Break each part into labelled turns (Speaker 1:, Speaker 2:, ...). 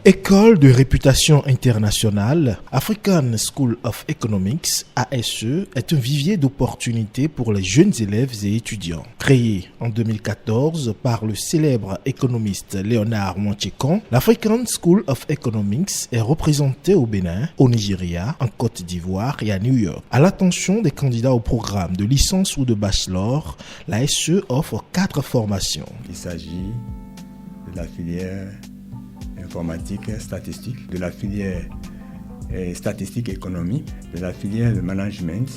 Speaker 1: École de réputation internationale, African School of Economics, ASE, est un vivier d'opportunités pour les jeunes élèves et étudiants. Créé en 2014 par le célèbre économiste Léonard Mwantchekan, l'African School of Economics est représentée au Bénin, au Nigeria, en Côte d'Ivoire et à New York. À l'attention des candidats au programme de licence ou de bachelor, l'ASE offre 4 formations.
Speaker 2: Il s'agit de la filière informatique statistique, de la filière statistique économie, de la filière de management,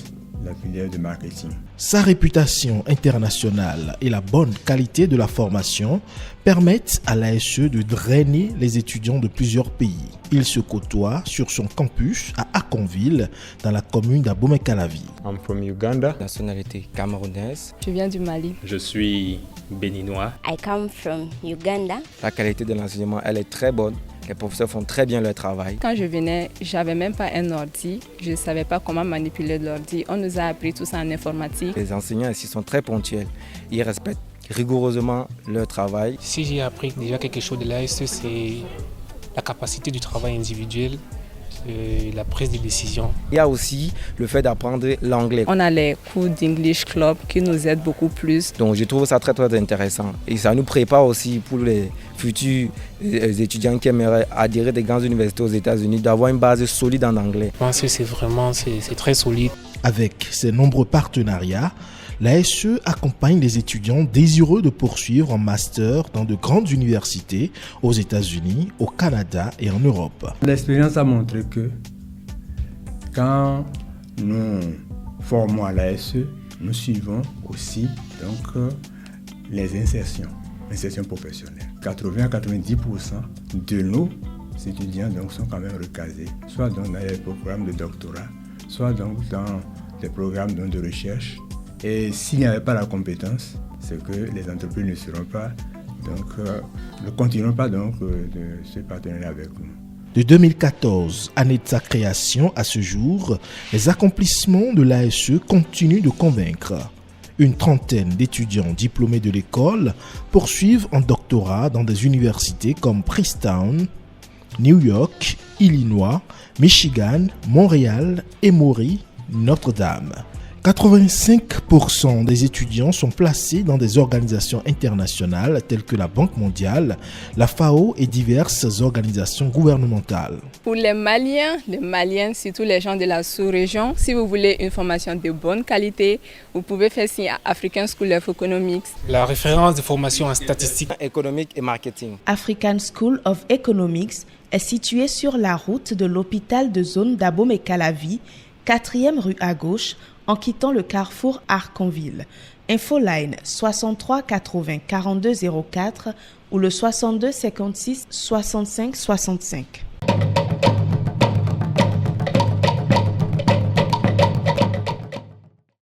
Speaker 2: de la filière de marketing.
Speaker 1: Sa réputation internationale et la bonne qualité de la formation permettent à l'ASE de drainer les étudiants de plusieurs pays. Il se côtoie sur son campus à Akonville, dans la commune d'Abomey-Calavi.
Speaker 3: I'm from Uganda.
Speaker 4: Nationalité camerounaise.
Speaker 5: Je viens du Mali.
Speaker 3: Je suis béninois.
Speaker 6: I come from Uganda.
Speaker 4: La qualité de l'enseignement, elle est très bonne. Les professeurs font très bien leur travail.
Speaker 5: Quand je venais, j'avais même pas un ordi. Je ne savais pas comment manipuler l'ordi. On nous a appris tout ça en informatique.
Speaker 4: Les enseignants ici sont très ponctuels. Ils respectent rigoureusement leur travail.
Speaker 7: Si j'ai appris déjà quelque chose de l'ASE, c'est la capacité du travail individuel, la prise de décision.
Speaker 4: Il y a aussi le fait d'apprendre l'anglais.
Speaker 5: On a les cours d'English Club qui nous aident beaucoup plus.
Speaker 4: Donc je trouve ça très très intéressant. Et ça nous prépare aussi pour les futurs étudiants qui aimeraient adhérer des grandes universités aux États-Unis, d'avoir une base solide en anglais.
Speaker 7: Je pense que c'est très solide.
Speaker 1: Avec ses nombreux partenariats, l'ASE accompagne les étudiants désireux de poursuivre un master dans de grandes universités aux États-Unis, au Canada et en Europe.
Speaker 2: L'expérience a montré que quand nous formons à l'ASE, nous suivons aussi les insertions professionnelles. 80 à 90% de nos étudiants sont quand même recasés, soit dans les programmes de doctorat, soit dans des programmes de recherche. Et s'il n'y avait pas la compétence, c'est que les entreprises ne seront pas, ne continueront pas de se partenariat avec nous.
Speaker 1: De 2014, année de sa création à ce jour, les accomplissements de l'ASE continuent de convaincre. Une trentaine d'étudiants diplômés de l'école poursuivent un doctorat dans des universités comme Princeton, New York, Illinois, Michigan, Montréal, Emory, Notre-Dame. 85% des étudiants sont placés dans des organisations internationales telles que la Banque mondiale, la FAO et diverses organisations gouvernementales.
Speaker 5: Pour les Maliens, surtout les gens de la sous-région, si vous voulez une formation de bonne qualité, vous pouvez faire signe à African School of Economics.
Speaker 7: La référence de formation en statistique
Speaker 4: économique et marketing.
Speaker 8: African School of Economics est située sur la route de l'hôpital de zone d'Abomey-Calavi, 4e rue à gauche, en quittant le carrefour Arconville. Infoline 63 80 42 04 ou le 62 56 65 65.